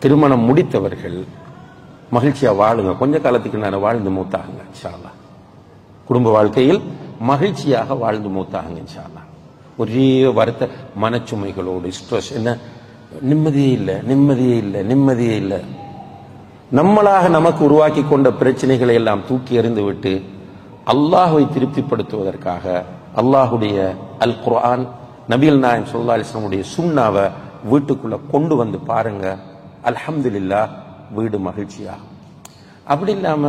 திருமணம் முடித்தவர்கள் மகிழ்ச்சியா வாழுங்க. கொஞ்ச காலத்துக்கு நான் வாழ்ந்து மூத்தாகுங்க இன்ஷா அல்லாஹ். குடும்ப வாழ்க்கையில் மகிழ்ச்சியாக வாழ்ந்து மூத்தாகுங்க இன்ஷா அல்லாஹ். ஒரே வருத்த மனச்சுமைகளோடு ஸ்ட்ரெஸ், என்ன நிம்மதியே இல்லை, நிம்மதியே இல்லை, நிம்மதியே இல்லை. நம்மளாக நமக்கு உருவாக்கி கொண்ட பிரச்சனைகளை எல்லாம் தூக்கி எறிந்து விட்டு அல்லாஹ்வை திருப்திப்படுத்துவதற்காக அல்லாஹுடைய அல் குர்ஆன், நபிகள் நாயகம் ஸல்லல்லாஹு அலைஹி வஸல்லம் உடைய சுன்னாவை வீட்டுக்குள்ள கொண்டு வந்து பாருங்க. அல்ஹம்துலில்லாஹ், வீடு மகிழ்ச்சியா. அப்படி இல்லாம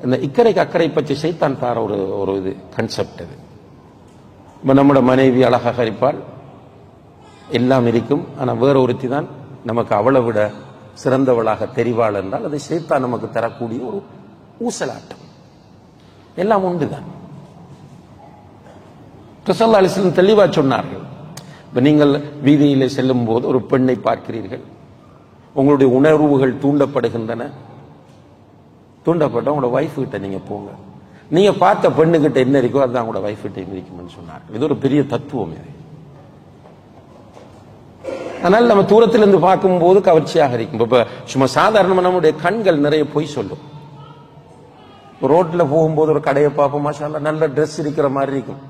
இந்த இக்கரைக்கு அக்கறை பற்றி சைத்தான் தார ஒரு இது கான்செப்ட். அது நம்மட மனைவி அழகாக இருப்பாள், எல்லாம் இருக்கும். ஆனா வேற ஒருத்தி தான் நமக்கு அவளை விட சிறந்தவளாக தெரிவாள் என்றால் அது சைத்தான் நமக்கு தரக்கூடிய ஒரு ஊசலாட்டம். எல்லாம் உண்டுதான். ஸல்லல்லாஹு அலைஹி வஸல்லம் தெளிவா சொன்னார்கள். இப்ப நீங்கள் வீதியிலே செல்லும் போது ஒரு பெண்ணை பார்க்கிறீர்கள், உங்களுடைய உணர்வுகள் தூண்டப்படுகின்றன. தூண்டப்பட்ட உங்களோட வைஃப் கிட்ட நீங்க போங்க. நீங்க பார்த்த பெண்ணுகிட்ட என்ன இருக்கோ அதுதான் உங்களோட வைஃப் கிட்ட இருக்கும்னு சொன்னார்கள். இது ஒரு பெரிய தத்துவம். இது ஆனால் நம்ம தூரத்திலிருந்து பார்க்கும்போது கவர்ச்சியாக இருக்கும். இப்ப சும்மா சாதாரணமா நம்முடைய கண்கள் நிறைய பொய் சொல்லும். ரோட்ல போகும்போது ஒரு கடையை பார்ப்போம், மாஷா அல்லாஹ் நல்ல ட்ரெஸ் இருக்கிற மாதிரி இருக்கும்.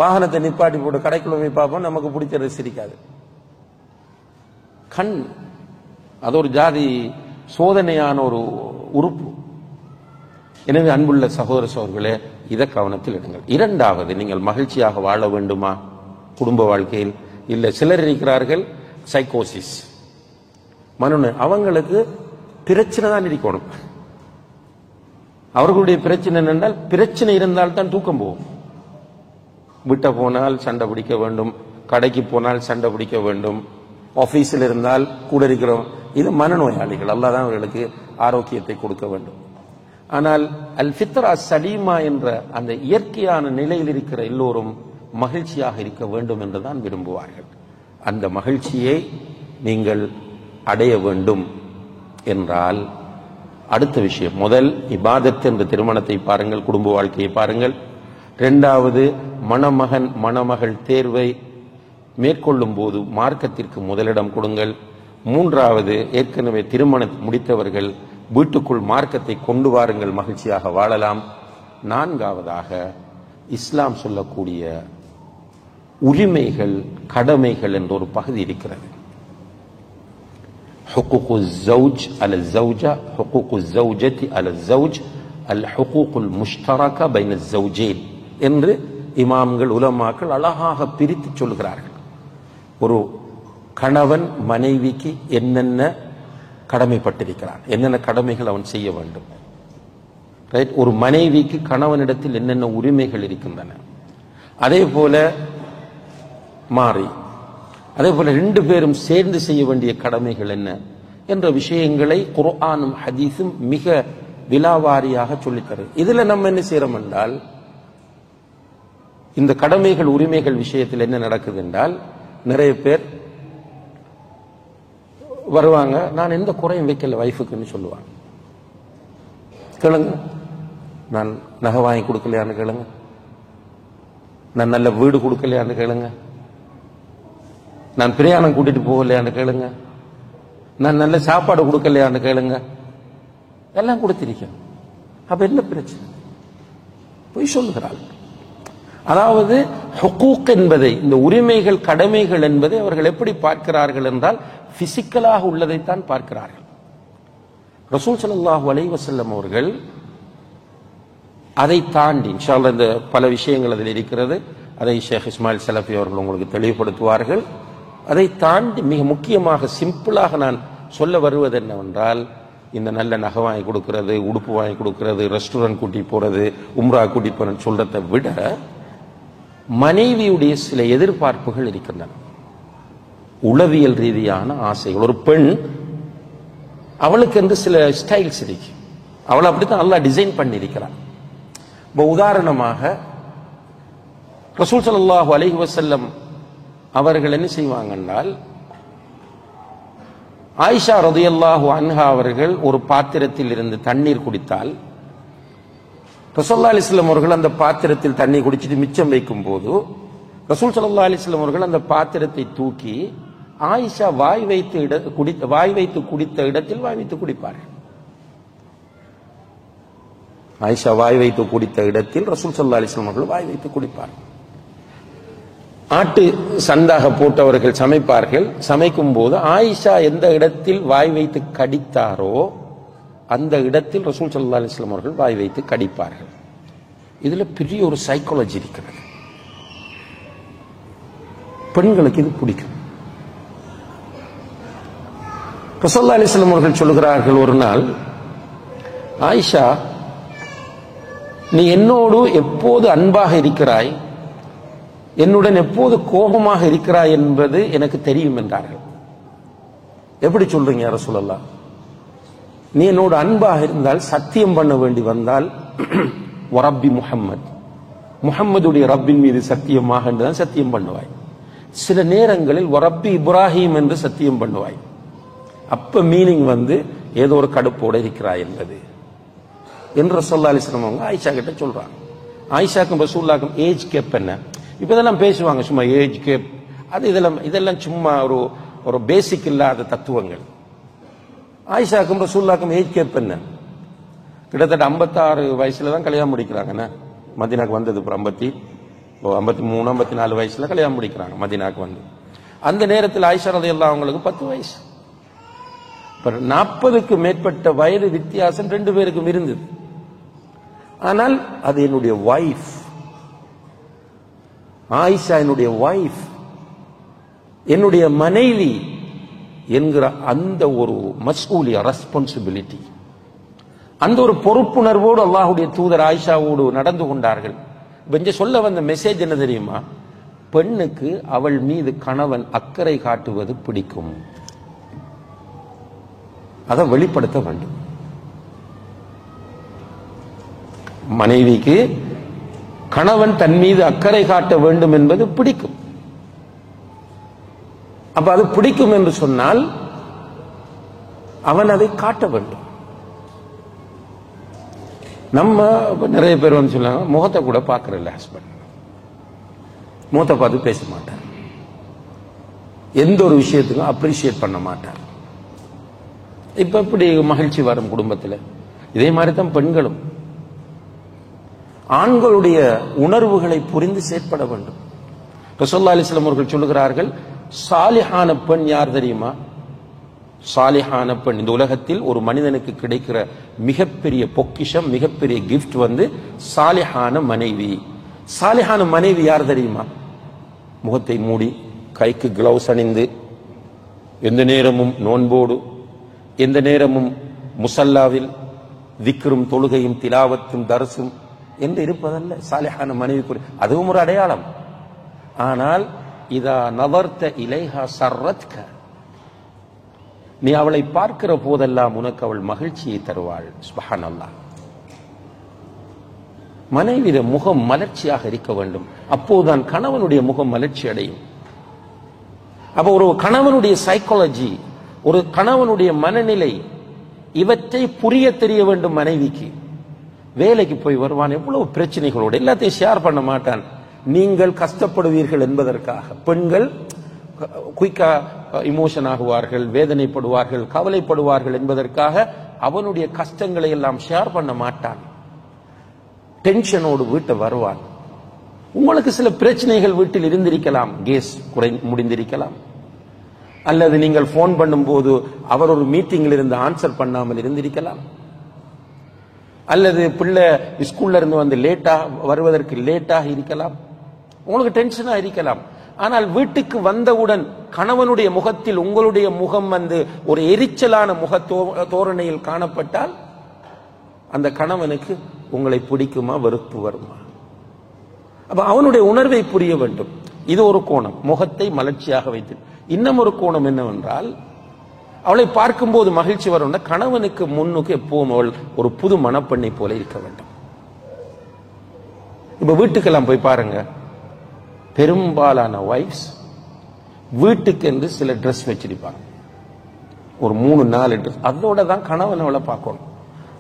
வாகனத்தை நிப்பாட்டி போட்டு கடைக்குள்ள போய் பார்ப்போம், நமக்கு பிடிச்ச ட்ரெஸ் இருக்காது. கண் அது ஒரு ஜாதி சோதனையான ஒரு உறுப்பு. எனவே அன்புள்ள சகோதர சகோதரர்களே, இதை கவனத்தில் எடுங்கள். இரண்டாவது, நீங்கள் மகிழ்ச்சியாக வாழ வேண்டுமா குடும்ப வாழ்க்கையில்? இல்ல, சிலர் இருக்கிறார்கள் சைக்கோசிஸ், மனநோய். அவங்களுக்கு பிரச்சனை தான் இருக்கணும். அவர்களுடைய பிரச்சனை என்னென்றால், பிரச்சனை இருந்தால்தான் தூக்கம் போகும். விட்ட போனால் சண்டை பிடிக்க வேண்டும், கடைக்கு போனால் சண்டை பிடிக்க வேண்டும், ஆபீஸில் இருந்தால் கூட இருக்கிறோம். இது மனநோயாளிகள். அல்லாஹ் தான் அவர்களுக்கு ஆரோக்கியத்தை கொடுக்க வேண்டும். ஆனால் அல் ஃபித்ரா சலீமா என்ற அந்த இயற்கையான நிலையில் இருக்கிற எல்லோரும் மகிழ்ச்சியாக இருக்க வேண்டும் என்றுதான் விரும்புவார்கள். அந்த மகிழ்ச்சியை நீங்கள் அடைய வேண்டும் என்றால் அடுத்த விஷயம், முதல் இபாதத் என்ற திருமணத்தை பாருங்கள், குடும்ப வாழ்க்கையை பாருங்கள். இரண்டாவது, மணமகன் மணமகள் தேர்வை மேற்கொள்ளும் போது மார்க்கத்திற்கு முதலிடம் கொடுங்கள். மூன்றாவது, ஏற்கனவே திருமணம் முடித்தவர்கள் வீட்டுக்குள் மார்க்கத்தை கொண்டு வாருங்கள், மகிழ்ச்சியாக வாழலாம். நான்காவதாக, இஸ்லாம் சொல்லக்கூடிய உரிமைகள் கடமைகள் என்ற ஒரு பகுதி இருக்கிறது. ஹுகூகு ஸௌஜ் அல ஸௌஜா, ஹுகூகு ஸௌஜதி அல ஸௌஜ், அல் ஹுகூகுல் முஷ்தரக பைன ஸௌஜைன் என்று இமாம்கள் உலமாக்கள் அழகாக பிரித்து சொல்கிறார்கள். ஒரு கணவன் மனைவிக்கு என்னென்ன கடமைப்பட்டிருக்கிறான், என்னென்ன கடமைகள் அவன் செய்ய வேண்டும். ரைட்? ஒரு மனைவிக்கு கணவனிடத்தில் என்னென்ன உரிமைகள் இருக்கின்றன. அதே போல மாறி, அதே போல ரெண்டு பேரும் சேர்ந்து செய்ய வேண்டிய கடமைகள் என்ன என்ற விஷயங்களை குர்ஆனும் ஹதீஸும் மிக விலாவாரியாக சொல்லித்தரு. இதுல நம்ம என்ன செய்யறோம் என்றால், இந்த கடமைகள் உரிமைகள் விஷயத்தில் என்ன நடக்குது என்றால், நிறைய பேர் வருவாங்க, நான் எந்த குறையும் வைக்கல வைஃபுக்குன்னு சொல்லுவாங்க. கேளுங்க, நான் நகை வாங்கி கொடுக்கலையான்னு கேளுங்க, நான் நல்ல வீடு கொடுக்கலையான்னு கேளுங்க, நான் பிரயாணம் கூட்டிட்டு போகலையான்னு கேளுங்க, நான் நல்ல சாப்பாடு கொடுக்கலையான்னு கேளுங்க. எல்லாம் கொடுத்திருக்கேன். அப்ப என்ன பிரச்சனை? போய் சொல்லுகிறாள். அதாவது ஹுகூக் என்பதை, இந்த உரிமைகள் கடமைகள் என்பதை அவர்கள் எப்படி பார்க்கிறார்கள் என்றால், பிசிக்கலாக உள்ளதைத்தான் பார்க்கிறார்கள். ரசூல் ஸல்லல்லாஹு அலைஹி வஸல்லம் அவர்கள் அதை தாண்டி, இன்ஷா அல்லாஹ் இந்த பல விஷயங்கள் அதில் இருக்கிறது, அதை ஷேக் இஸ்மாயில் சலஃபி அவர்கள் உங்களுக்கு தெளிவுபடுத்துவார்கள். அதை தாண்டி மிக முக்கியமாக சிம்பிளாக நான் சொல்ல வருவது என்னவென்றால், இந்த நல்ல நகை வாங்கி கொடுக்கிறது, உடுப்பு வாங்கி கொடுக்கிறது, ரெஸ்டாரண்ட் கூட்டி போறது, உம்ரா கூட்டி போறது சொல்றதை விட மனைவியுடைய சில எதிர்பார்ப்புகள் இருக்கின்றன, உளவியல் ரீதியான ஆசைகள். ஒரு பெண், அவளுக்கு என்று சில ஸ்டைல்ஸ் இருக்கு, அவளை அப்படித்தான் அல்லாஹ் டிசைன் பண்ணியிருக்கிறார். இப்போ உதாரணமாக ரசூல் ஸல்லல்லாஹு அலைஹி வஸல்லம் அவர்கள் என்ன செய்வாங்கன்னால், ஆயிஷா ரலியல்லாஹு அன்ஹா அவர்கள் ஒரு பாத்திரத்தில் இருந்து தண்ணீர் குடித்தால், ரசூலுல்லாஹி அலைஹி வஸல்லம் அவர்கள் அந்த பாத்திரத்தில் தண்ணீர் குடிச்சிட்டு மிச்சம் வைக்கும் போது ரசூல் ஸல்லல்லாஹு அலைஹி வஸல்லம் அவர்கள் அந்த பாத்திரத்தை தூக்கி ஆயிஷா வாய் வைத்து குடித்த இடத்தில் வாய் வைத்து குடிப்பார்கள். ஆயிஷா வாய் வைத்து குடித்த இடத்தில் ரசூல் ஸல்லல்லாஹு அலைஹி வஸல்லம் அவர்கள் வாய் வைத்து குடிப்பார்கள். ஆட்டு சந்தாக போட்டவர்கள் சமைப்பார்கள். சமைக்கும் போது ஆயிஷா எந்த இடத்தில் வாய் வைத்து கடித்தாரோ அந்த இடத்தில் ரசூல் ஸல்லல்லாஹு அலைஹி வஸல்லம் அவர்கள் வாய் வைத்து கடிப்பார்கள். இதுல பெரிய ஒரு சைக்காலஜி இருக்கிறது. பெண்களுக்கு இது பிடிக்கும். ரசூலுல்லாஹி அலைஹி வஸல்லம் அவர்கள் சொல்கிறார்கள், ஒரு நாள், ஆயிஷா, நீ என்னோடு எப்போது அன்பாக இருக்கிறாய், என்னுடன் எப்போது கோபமாக இருக்கிறாய் என்பது எனக்கு தெரியும் என்றார்கள். எப்படி சொல்றீங்க யா ரசூலல்லாஹ்? நீ என்னோடு அன்பாக இருந்தால் சத்தியம் பண்ண வேண்டி வந்தால் வரப்பி முஹம்மதுடைய ரப்பின் மீது சத்தியமாக என்றுதான் சத்தியம் பண்ணுவாய். சில நேரங்களில் வரப்பி இப்ராஹிம் என்று சத்தியம் பண்ணுவாய். அப்ப மீனிங் ஏதோ ஒரு கடுப்போட இருக்கிறாய் என்பது என்று ரசூலுல்லாஹி அலைஹி வஸல்லம் அவங்க ஆயிஷா கிட்ட சொல்றாங்க. ஆயிஷாக்கும் ரசூலுல்லாஹ்க்கும் ஏஜ் கேப் என்ன? இப்ப இதெல்லாம் பேசுவாங்க, சும்மா ஏஜ் கேப், அது இதெல்லாம் சும்மா ஒரு பேசிக் இல்லாத தத்துவங்கள். ஆயிஷாக்கும் ரசூலுல்லாஹ்க்கும் ஏஜ் கேப் என்ன? கிட்டத்தட்ட 56 வயசுல தான் கல்யாணம் முடிக்கிறாங்க. மதீனாக்கு வந்தது 53 54 வயசுல கல்யாணம் முடிக்கிறாங்க மதீனாக்கு வந்து. அந்த நேரத்தில் ஆயிஷா ரலியல்லாஹு அவங்களுக்கு 10 வயசு. 40க்கு மேற்பட்ட வயது வித்தியாசம் 2 பேருக்கும் இருந்தது. ஆனால் அது என்னுடைய வைஃப், ஆயிஷா என்னுடைய வைஃப், என்னுடைய மனைவி என்கிற அந்த ஒரு மஸ்ஊலியா, ரெஸ்பான்சிபிலிட்டி, அந்த ஒரு பொறுப்புணர்வோடு அல்லாஹ்வுடைய தூதர் ஆயிஷாவோடு நடந்து கொண்டார்கள். இங்க சொல்ல வந்த மெசேஜ் என்ன தெரியுமா? பெண்ணுக்கு அவள் மீது கணவன் அக்கறை காட்டுவது பிடிக்கும். அதை வெளிப்படுத்த வேண்டும். மனைவிக்கு கணவன் தன் மீது அக்கறை காட்ட வேண்டும் என்பது பிடிக்கும். அப்ப அது பிடிக்கும் என்று சொன்னால் அவன் அதை காட்ட வேண்டும். நம்ம நிறைய பேர் சொன்னாங்க, முகத்தை கூட பார்க்கறதில்ல ஹஸ்பண்ட், முகத்தை பார்த்து பேச மாட்டார், எந்த ஒரு விஷயத்துக்கும் அப்ரிஷியேட் பண்ண மாட்டார். இப்ப எப்படி மகிழ்ச்சி வரும் குடும்பத்தில்? இதே மாதிரி தான் பெண்களும் ஆண்களுடைய உணர்வுகளை புரிந்து செயற்பட வேண்டும். ரசூலுல்லாஹி அலைஹி வஸல்லம் அவர்கள் சொல்லுகிறார்கள், சாலிஹான பெண் யார் தெரியுமா? சாலிஹான பெண், இந்த உலகத்தில் ஒரு மனிதனுக்கு கிடைக்கிற மிகப்பெரிய பொக்கிஷம், மிகப்பெரிய கிஃப்ட் சாலிஹான மனைவி. சாலிஹான மனைவி யார் தெரியுமா? முகத்தை மூடி, கைக்கு கிளவுஸ் அணிந்து, எந்த நேரமும் நோன்போடு, எந்த நேரமும் முசல்லாவில் திக்ரும் தொழுகையும் திலாவத்தும் தர்சும் என்று இருப்பதல்ல சாலிஹான மனைவி. அதுவும் ஒரு அடையாளம். ஆனால் இதா நவர்த்த இலைஹா சர்ரத்க, நீ அவளை பார்க்கிற போதெல்லாம் உனக்கு அவள் மகிழ்ச்சியை தருவாள். சுப்ஹானல்லாஹ். மனைவிய முகம் மலர்ச்சியாக இருக்க வேண்டும். அப்போதுதான் கணவனுடைய முகம் மலர்ச்சி அடையும். அப்ப ஒரு கணவனுடைய சைக்காலஜி, ஒரு கணவனுடைய மனநிலை, இவற்றை புரிய தெரிய வேண்டும் மனைவிக்கு. வேலைக்கு போய் வருவான், எவ்வளவு பிரச்சனைகளோடு, எல்லாத்தையும் ஷேர் பண்ண மாட்டான். நீங்கள் கஷ்டப்படுவீர்கள் என்பதற்காக பெண்கள் குயிக்கா இமோஷன் ஆகுவார்கள், வேதனைப்படுவார்கள், கவலைப்படுவார்கள் என்பதற்காக அவனுடைய கஷ்டங்களை எல்லாம் ஷேர் பண்ண மாட்டான். டென்ஷனோடு வீட்டை வருவான். உங்களுக்கு சில பிரச்சனைகள் வீட்டில் இருந்திருக்கலாம், கேஸ் முடிந்திருக்கலாம், அல்லது நீங்கள் போன் பண்ணும் போது அவர் ஒரு மீட்டிங்கில் இருந்து ஆன்சர் பண்ணாமல் இருந்திருக்கலாம், அல்லது பிள்ளை ஸ்கூல்ல இருந்து லேட்டா வருவதற்கு லேட்டாக இருக்கலாம், உங்களுக்கு டென்ஷனா இருக்கலாம். ஆனால் வீட்டுக்கு வந்தவுடன் கணவனுடைய முகத்தில் உங்களுடைய முகம் ஒரு எரிச்சலான முக தோரணையில் காணப்பட்டால் அந்த கணவனுக்கு உங்களை பிடிக்குமா வெறுப்பு வருமா? அப்ப அவனுடைய உணர்வை புரிய வேண்டும். இது ஒரு கோணம், முகத்தை மலர்ச்சியாக வைத்து. இன்னும் ஒரு கோணம் என்னவென்றால், அவளை பார்க்கும் போது மகிழ்ச்சி வரும். கணவனுக்கு முன்னுக்கு எப்பவும் அவள் ஒரு புது மணப்பெண்ணை போல இருக்க வேண்டும். இப்ப வீட்டுக்கெல்லாம் போய் பாருங்க, பெரும்பாலான வைஃப்ஸ் வீட்டுக்கு என்று சில ட்ரெஸ் வச்சிருப்பாங்க, ஒரு 3-4 ட்ரெஸ். அதோட தான் கணவன் அவளை பார்க்கணும்.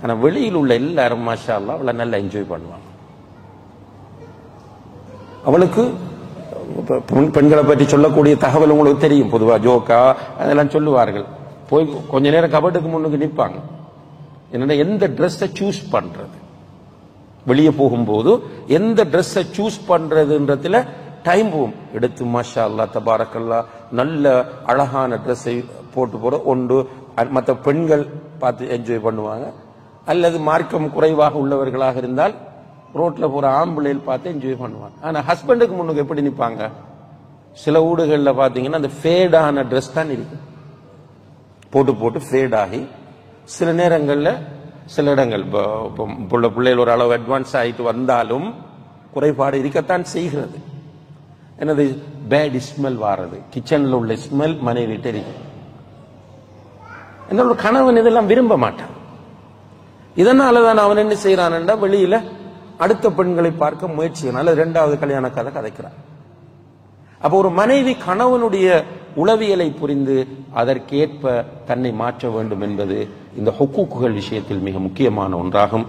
ஆனா வெளியில் உள்ள எல்லாரும் மாஷா அல்லாஹ் அவளை நல்லா என்ஜாய் பண்ணுவாங்க. அவளுக்கு பெண்களை பற்றி சொல்லக்கூடிய தகவல் உங்களுக்கு தெரியும். பொதுவா ஜோக்கா அதெல்லாம் சொல்லுவார்கள். போய் கொஞ்ச நேரம் கபட்டுக்கு முன்னுக்கு நிற்பாங்க. என்னன்னா எந்த ட்ரெஸ்ஸை சூஸ் பண்றது, வெளியே போகும்போது எந்த ட்ரெஸ்ஸை சூஸ் பண்றதுன்றதுல டைம் போகும். எடுத்து மாஷா அல்லா தபாரக்கல்லா நல்ல அழகான ட்ரெஸ்ஸை போட்டு போற ஒன்று மற்ற பெண்கள் பார்த்து என்ஜாய் பண்ணுவாங்க. அல்லது மார்க்கம் குறைவாக உள்ளவர்களாக இருந்தால் ரோட்ல போற ஆம்பளையில் பார்த்து என்ஜாய் பண்ணுவாங்க. ஆனா ஹஸ்பண்டுக்கு முன்னுக்கு எப்படி நிற்பாங்க? சில ஊடுகளில் பார்த்தீங்கன்னா அந்த ஃபேடான ட்ரெஸ் தான் இருக்கு, போட்டு போட்டு ஃபேட் ஆகி சில நேரங்களில் சில இடங்கள் பிள்ளைகள் ஒரு அளவு அட்வான்ஸ் ஆகிட்டு வந்தாலும் குறைபாடு இருக்கத்தான் செய்கிறது. என்னது பேட் ஸ்மெல் வாரது, கிச்சன்ல உள்ள ஸ்மெல் மனைவி தெரியும். என்னோட கணவன் இதெல்லாம் விரும்ப மாட்டான். இதனாலதான் அவன் என்ன செய்யறான்டா வெளியில அடுத்த பெண்களை பார்க்க முயற்சி, இரண்டாவது கல்யாண கதை கதைக்கிறான். அப்ப ஒரு மனைவி கணவனுடைய உளவியலை புரிந்து அதற்கேற்ப தன்னை மாற்ற வேண்டும் என்பது இந்த ஹுக்கூக்குகள் விஷயத்தில் மிக முக்கியமான ஒன்றாகும்.